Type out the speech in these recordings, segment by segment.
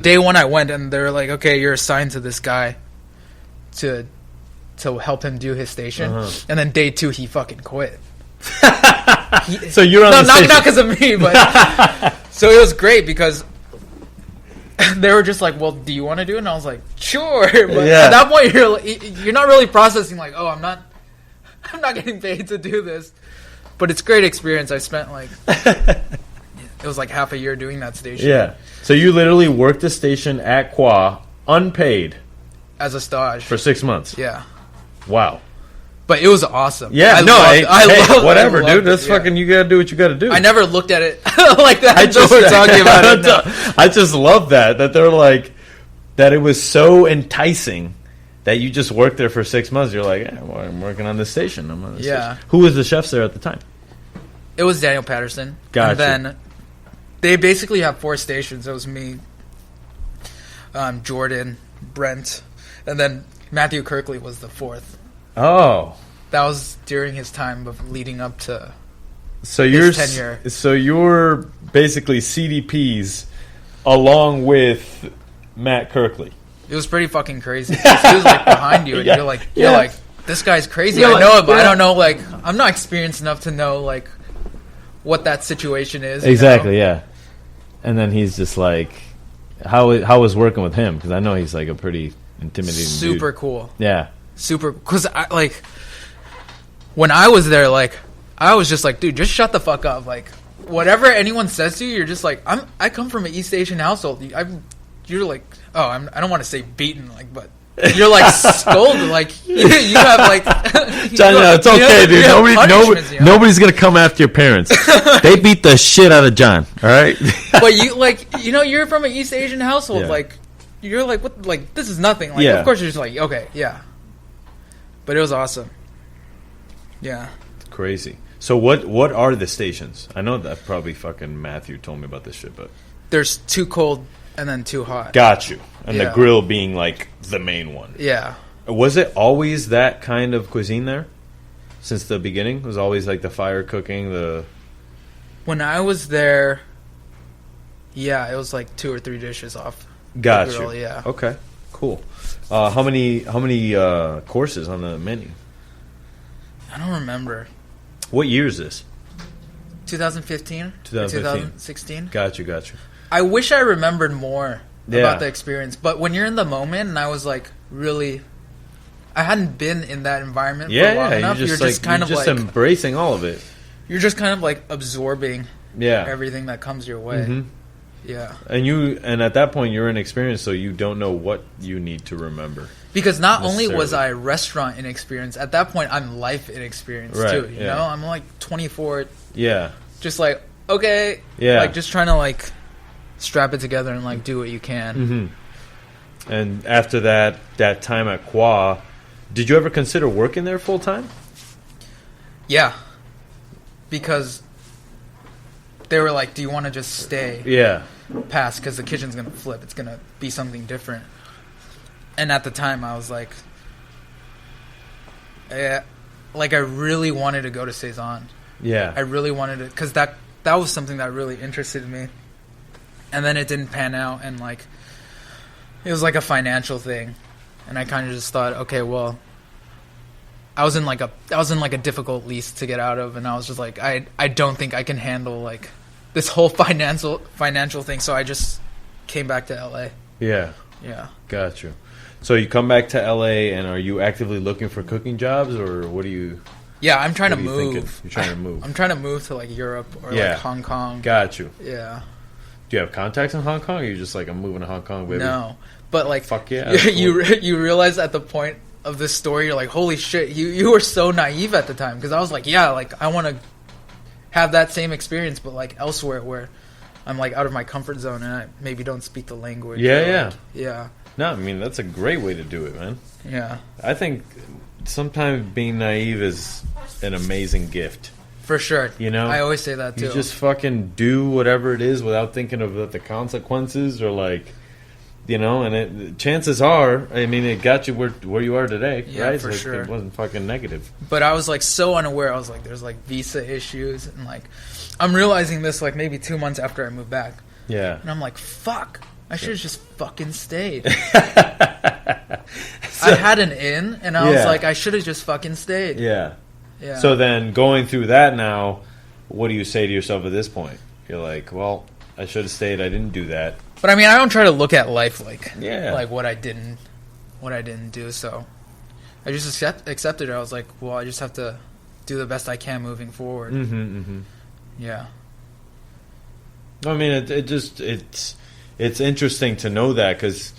Day one I went and they're like, okay, you're assigned to this guy to help him do his station. And then day 2 he fucking quit. So you're on the station. Not because of me, but so it was great because they were just like, well, do you want to do it? And I was like, sure. But at that point you're not really processing like, oh, I'm not getting paid to do this. But it's a great experience. I spent like it was like half a year doing that station. Yeah. So you literally worked the station at Qua unpaid as a stage for 6 months. Yeah. Wow. But it was awesome. Yeah. I loved whatever, dude. it. That's fucking. You gotta do what you gotta do. I never looked at it like that. We're talking about it now. I just love that they're like that. It was so enticing that you just worked there for 6 months. You're like, yeah, well, I'm working on this station. I'm on this station. Who was the chefs there at the time? It was Daniel Patterson. Gotcha. And then they basically have 4 stations. It was me, Jordan, Brent, and then Matthew Kirkley was the 4th. Oh. That was during his time of leading up to his tenure. So you're basically CDPs along with Matt Kirkley. It was pretty fucking crazy. He was like behind you, and you're like, this guy's crazy. I know it, but I don't know. Like, I'm not experienced enough to know like what that situation is. Exactly. You know? Yeah. And then he's just like, how was working with him? Because I know he's like a pretty intimidating super dude. Cool. Yeah. Super. Because when I was there, like, I was just like, dude, just shut the fuck up. Like, whatever anyone says to you, you're just like, I come from an East Asian household. You're like, oh, I don't want to say beaten, like, but you're like scolded, like you have like. John, it's okay, dude. Nobody's gonna come after your parents. They beat the shit out of John. All right. But you're from an East Asian household. Like, you're like, what? Like, this is nothing. Like, of course you're just like, okay, yeah. But it was awesome. Yeah. It's crazy. So what are the stations? I know that probably fucking Matthew told me about this shit, but there's 2 cold and then 2 hot. Got you. And the grill being like the main one. Yeah. Was it always that kind of cuisine there? Since the beginning? It was always like the fire cooking, When I was there, yeah, it was like 2 or 3 dishes off. Got the grill, you. Yeah. Okay. Cool. How many courses on the menu? I don't remember. What year is this? 2015? 2016? Got you. I wish I remembered more about the experience, but when you're in the moment, and I was like, really, I hadn't been in that environment for long enough. You're just kind of like embracing all of it. You're just kind of like absorbing everything that comes your way. Mm-hmm. Yeah. And at that point, you're inexperienced, so you don't know what you need to remember. Because not only was I restaurant inexperienced, at that point, I'm life inexperienced too. You know, I'm like 24. Yeah. Just like, okay. Yeah. Like just trying to like strap it together and like do what you can. Mm-hmm. And after that time at Qua, did you ever consider working there full time? Yeah. Because they were like, do you want to just stay? Yeah. Past, because the kitchen's going to flip. It's going to be something different. And at the time, I was like, I really wanted to go to Cezanne. Yeah. I really wanted to, because that was something that really interested me. And then it didn't pan out, and like, it was like a financial thing. And I kind of just thought, okay, well, I was in like a difficult lease to get out of, and I was just like, I don't think I can handle like this whole financial thing. So I just came back to LA. Yeah. Yeah. Got you. So you come back to LA, and are you actively looking for cooking jobs, or what do you? Yeah, I'm trying to move. You're trying to move. I'm trying to move to like Europe or like Hong Kong. Got you. Yeah. Do you have contacts in Hong Kong, or are you just like, I'm moving to Hong Kong, baby? No, but like, fuck yeah. You realize at the point of this story, you're like, holy shit, you were so naive at the time, because I was like, yeah, like I want to have that same experience, but like elsewhere where I'm like out of my comfort zone and I maybe don't speak the language. Yeah. No, I mean, that's a great way to do it, man. Yeah. I think sometimes being naive is an amazing gift. For sure. You know? I always say that, too. You just fucking do whatever it is without thinking of the consequences, or like, you know, and chances are, I mean, it got you where you are today, right? For sure. It wasn't fucking negative. But I was like so unaware. I was like, there's like visa issues, and like I'm realizing this like maybe 2 months after I moved back. Yeah. And I'm like, fuck. I should have just fucking stayed. I had an in, and I was like, I should have just fucking stayed. Yeah. Yeah. So then going through that now, what do you say to yourself at this point? You're like, well, I should have stayed. I didn't do that. But I mean, I don't try to look at life like what I didn't do. So I just accepted it. I was like, well, I just have to do the best I can moving forward. Yeah. I mean, it's interesting to know that because,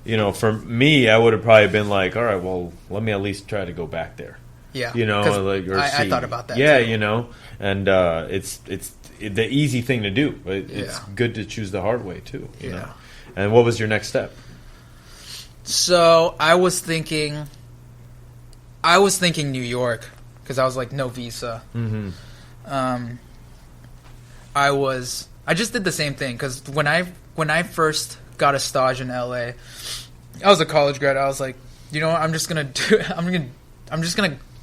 you know, for me, I would have probably been like, all right, well, let me at least try to go back there. Yeah. You know, like, or I thought about that. Yeah, too. you know, and it's the easy thing to do. It's good to choose the hard way too. You know? And what was your next step? So I was thinking New York because I was like no visa. I just did the same thing because when I first got a stage in LA, I was a college grad. I was like, you know what, I'm just gonna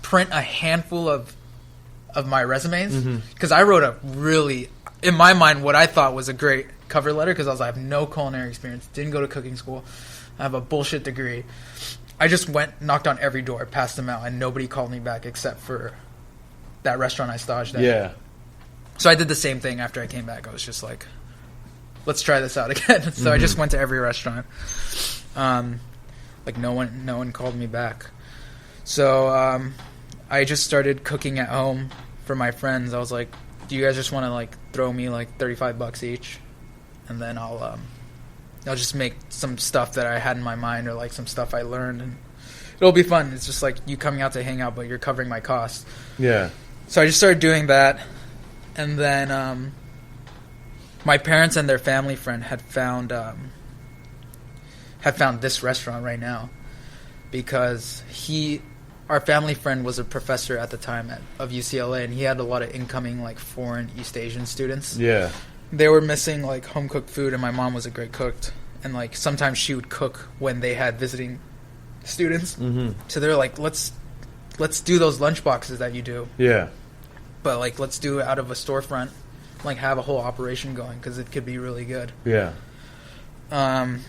print a handful of my resumes because I wrote a really, in my mind, what I thought was a great cover letter because I was like, I have no culinary experience, didn't go to cooking school, I have a bullshit degree. I just went, knocked on every door, passed them out, and nobody called me back except for that restaurant I staged at. Yeah. So I did the same thing after I came back. I was just like, let's try this out again. So I just went to every restaurant. Like no one called me back. So I just started cooking at home for my friends. I was like, do you guys just want to like throw me like $35 each? And then I'll just make some stuff that I had in my mind or like some stuff I learned, and it'll be fun. It's just like you coming out to hang out, but you're covering my costs. Yeah. So I just started doing that. And then my parents and their family friend had found this restaurant right now because our family friend was a professor at the time of UCLA, and he had a lot of incoming like foreign East Asian students. Yeah. They were missing like home cooked food, and my mom was a great cook, and like sometimes she would cook when they had visiting students. So they're like, let's do those lunch boxes that you do. Yeah. But, like, let's do it out of a storefront, like, have a whole operation going, because it could be really good. Yeah. And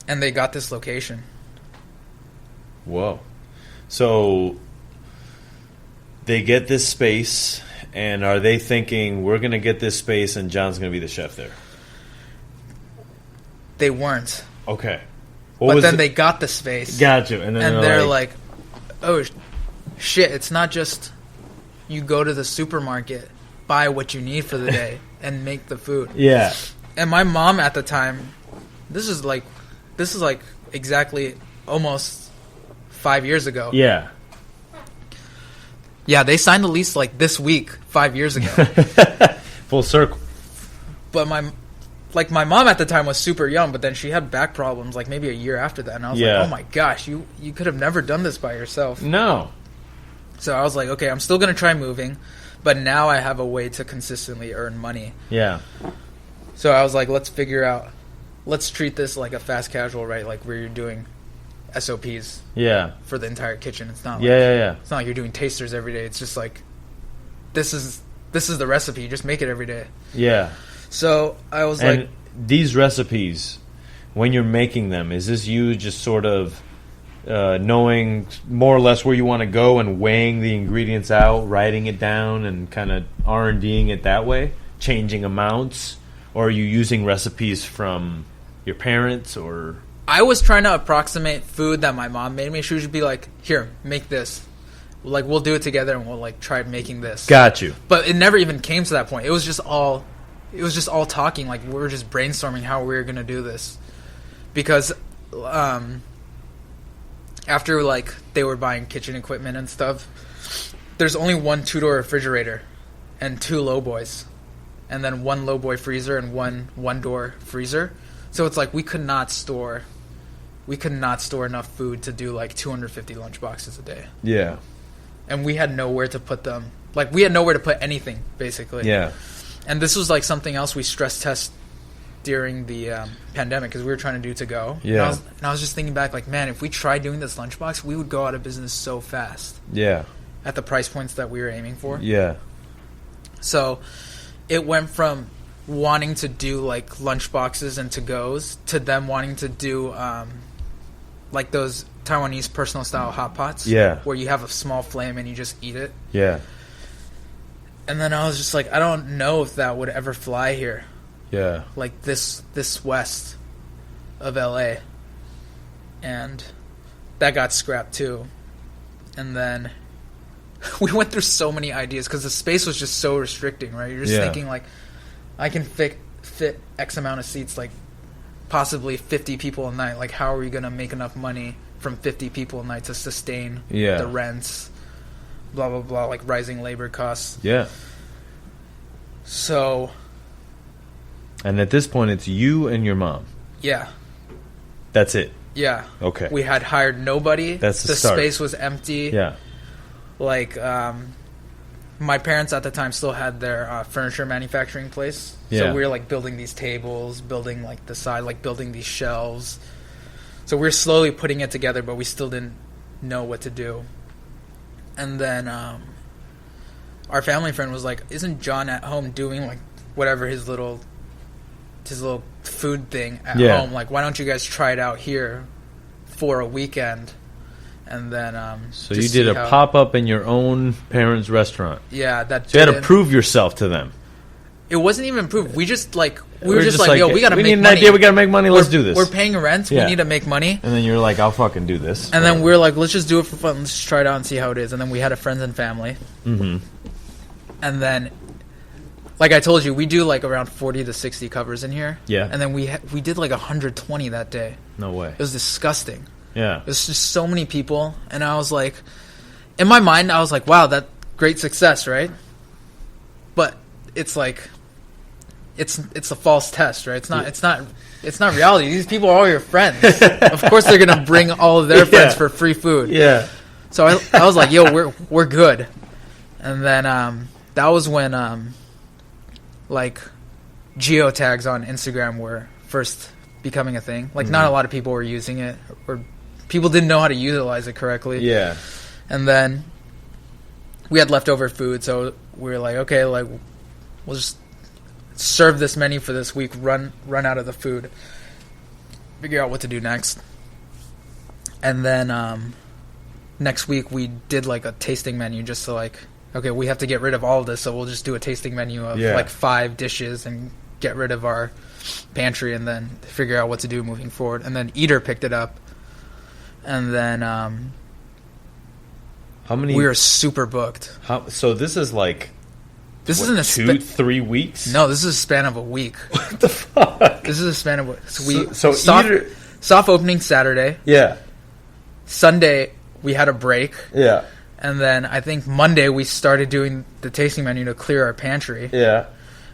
they got this location. Whoa. So, they get this space, and are they thinking, we're going to get this space, and Jon's going to be the chef there? They weren't. Okay. But then they got the space. Gotcha. And then they're like, oh, shit, it's not just... You go to the supermarket, buy what you need for the day, and make the food. Yeah. And my mom at the time, this is like exactly almost 5 years ago. Yeah. Yeah, they signed the lease like this week, 5 years ago. Full circle. But my mom at the time was super young, but then she had back problems like maybe a year after that, and I was like, oh my gosh, you could have never done this by yourself. No. So I was like, okay, I'm still going to try moving, but now I have a way to consistently earn money. Yeah. So I was like, let's treat this like a fast casual, right? Like where you're doing SOPs. Yeah. For the entire kitchen. It's not like, it's not like you're doing tasters every day. It's just like, this is the recipe. You just make it every day. Yeah. So I was like, these recipes, when you're making them, is this you just sort of knowing more or less where you want to go and weighing the ingredients out, writing it down, and kind of R&Ding it that way, changing amounts, or are you using recipes from your parents? Or I was trying to approximate food that my mom made me. She would be like, "Here, make this. Like we'll do it together, and we'll like try making this." Got you. But it never even came to that point. It was just all talking. Like we were just brainstorming how we were gonna do this, because after like they were buying kitchen equipment and stuff, there's only one 2-door refrigerator and 2 lowboys, and then 1 lowboy freezer and 1-door freezer. So it's like we could not store enough food to do like 250 lunch boxes a day. Yeah. And we had nowhere to put them. Like we had nowhere to put anything basically. Yeah. And this was like something else we stress test during the pandemic because we were trying to do to go. Yeah. And I was just thinking back, like, man, if we tried doing this lunchbox, we would go out of business so fast. Yeah. At the price points that we were aiming for. Yeah. So it went from wanting to do like lunch boxes and to-goes to them wanting to do like those Taiwanese personal style hot pots. Yeah. Where you have a small flame and you just eat it. Yeah. And then I was just like, I don't know if that would ever fly here. Yeah. Like this west of LA. And that got scrapped too. And then we went through so many ideas because the space was just so restricting, right? You're just thinking like, I can fit X amount of seats, like possibly 50 people a night. Like, how are we going to make enough money from 50 people a night to sustain the rents, blah, blah, blah, like rising labor costs. Yeah. So. And at this point, it's you and your mom. Yeah. That's it. Yeah. Okay. We had hired nobody. That's the start. Space was empty. Yeah. Like, my parents at the time still had their furniture manufacturing place. Yeah. So we were like building these tables, building like the side, like building these shelves. So we were slowly putting it together, but we still didn't know what to do. And then our family friend was like, "Isn't John at home doing like whatever his little food thing at home? Like, why don't you guys try it out here for a weekend?" And then so you did a pop-up in your own parents' restaurant. Yeah, that. So you had to prove yourself to them. It wasn't even proved. We just like we were just like, yo, we gotta make money. We need an idea. We gotta make money. Let's do this. We're paying rent. Yeah. We need to make money. And then you're like, I'll fucking do this. And then we're like, let's just do it for fun. Let's just try it out and see how it is. And then we had a friends and family. Mm-hmm. And then, like I told you, we do like around 40 to 60 covers in here. Yeah. And then we did like 120 that day. No way. It was disgusting. Yeah. It was just so many people. And I was like, in my mind, I was like, wow, that great success, right? But it's like, it's a false test, right? It's not reality. These people are all your friends. Of course they're going to bring all of their friends for free food. Yeah. So I was like, yo, we're good. And then that was when like geotags on Instagram were first becoming a thing. Like not a lot of people were using it, or people didn't know how to utilize it correctly. Yeah. And then we had leftover food, so we were like, okay, like we'll just serve this menu for this week, run out of the food, figure out what to do next. And then next week we did like a tasting menu just to like, okay, we have to get rid of all of this, so we'll just do a tasting menu of like 5 dishes and get rid of our pantry and then figure out what to do moving forward. And then Eater picked it up. And then how many? We were super booked. So this is like this isn't a 2-3 weeks. No, this is a span of a week. What the fuck? This is a span of a week. So soft opening Saturday. Yeah. Sunday we had a break. Yeah. And then I think Monday we started doing the tasting menu to clear our pantry. Yeah.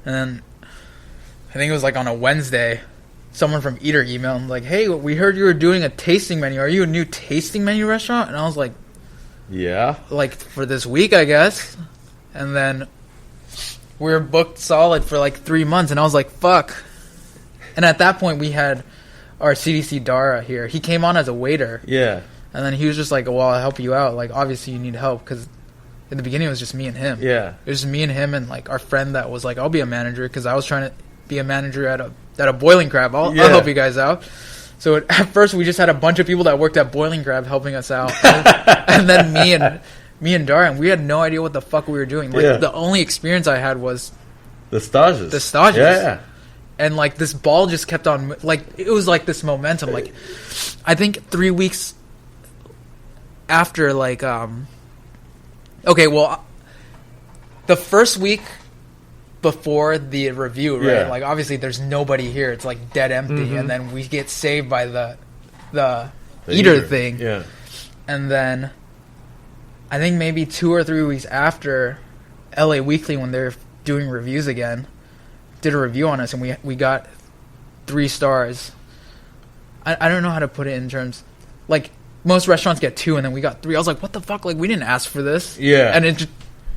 And then I think it was like on a Wednesday, someone from Eater emailed like, "Hey, we heard you were doing a tasting menu. Are you a new tasting menu restaurant?" And I was like, "Yeah, like for this week, I guess." And then we were booked solid for like 3 months, and I was like, "Fuck." And at that point, we had our CDC Dara here. He came on as a waiter. Yeah. And then he was just like, "Well, I'll help you out. Like, obviously you need help," because in the beginning it was just me and him. Yeah. It was just me and him and like our friend that was like, "I'll be a manager," because I was trying to be a manager at a Boiling Crab. I'll help you guys out. So at first we just had a bunch of people that worked at Boiling Crab helping us out, and then me and Dara, we had no idea what the fuck we were doing. Like the only experience I had was the stages. Yeah. And like this ball just kept on, like it was like this momentum. Like I think 3 weeks after, like okay, well, the first week before the review, right? Yeah. Like obviously there's nobody here. It's like dead empty, and then we get saved by the Eater thing. Yeah. And then I think maybe 2 or 3 weeks after, LA Weekly, when they're doing reviews again, did a review on us, and we got 3 stars. I don't know how to put it in terms, like most restaurants get 2 and then we got 3. I was like, what the fuck? Like we didn't ask for this. Yeah. And it just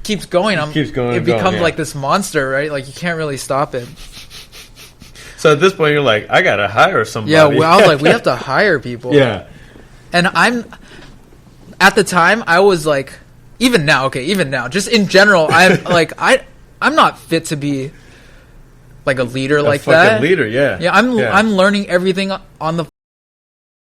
keeps going. It becomes like this monster, right? Like you can't really stop it. So at this point you're like, I gotta hire somebody. Yeah, well, I was like, we have to hire people. Yeah. And at the time I was like, even now, just in general, I'm like I'm not fit to be like a leader a like fucking that. leader, yeah. Yeah, I'm learning everything on the